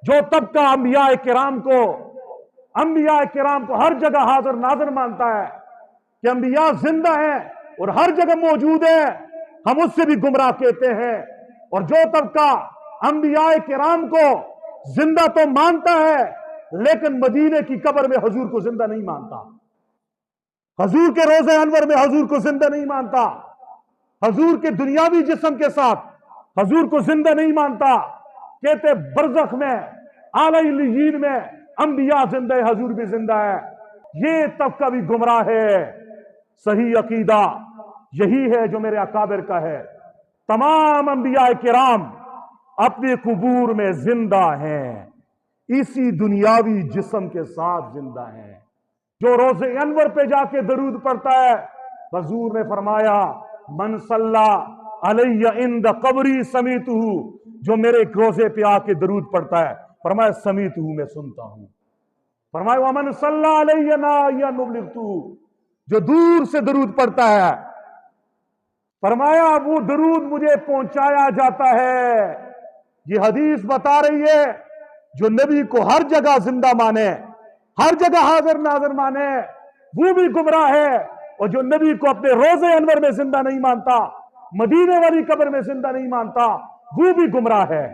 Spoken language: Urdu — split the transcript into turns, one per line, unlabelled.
جو طبقہ انبیاء کرام کو ہر جگہ حاضر ناظر مانتا ہے کہ انبیاء زندہ ہیں اور ہر جگہ موجود ہیں، ہم اس سے بھی گمراہ کہتے ہیں۔ اور جو طبقہ انبیاء کرام کو زندہ تو مانتا ہے لیکن مدینے کی قبر میں حضور کو زندہ نہیں مانتا، حضور کے روضہ انور میں حضور کو زندہ نہیں مانتا، حضور کے دنیاوی جسم کے ساتھ حضور کو زندہ نہیں مانتا، کہتے برزخ میں اعلی علیین میں انبیاء زندہ ہے، حضور بھی زندہ ہے، یہ طبقہ بھی گمراہ ہے۔ صحیح عقیدہ یہی ہے جو میرے اکابر کا ہے، تمام انبیاء کرام اپنے قبور میں زندہ ہیں، اسی دنیاوی جسم کے ساتھ زندہ ہیں۔ جو روضہ انور پہ جا کے درود پڑھتا ہے، حضور نے فرمایا من صلی علی عند قبری سمیتہ، جو میرے روضے پہ آ کے درود پڑھتا ہے، فرمایا سمیتہ میں سنتا ہوں۔ فرمایا ومن صلی علی نایا نبلغتہ، جو دور سے درود پڑھتا ہے، فرمایا وہ درود مجھے پہنچایا جاتا ہے۔ یہ حدیث بتا رہی ہے جو نبی کو ہر جگہ زندہ مانے، ہر جگہ حاضر ناظر مانے، وہ بھی گمراہ ہے، اور جو نبی کو اپنے روضہ انور میں زندہ نہیں مانتا، مدینے والی قبر میں زندہ نہیں مانتا، وہ بھی گمراہ ہے۔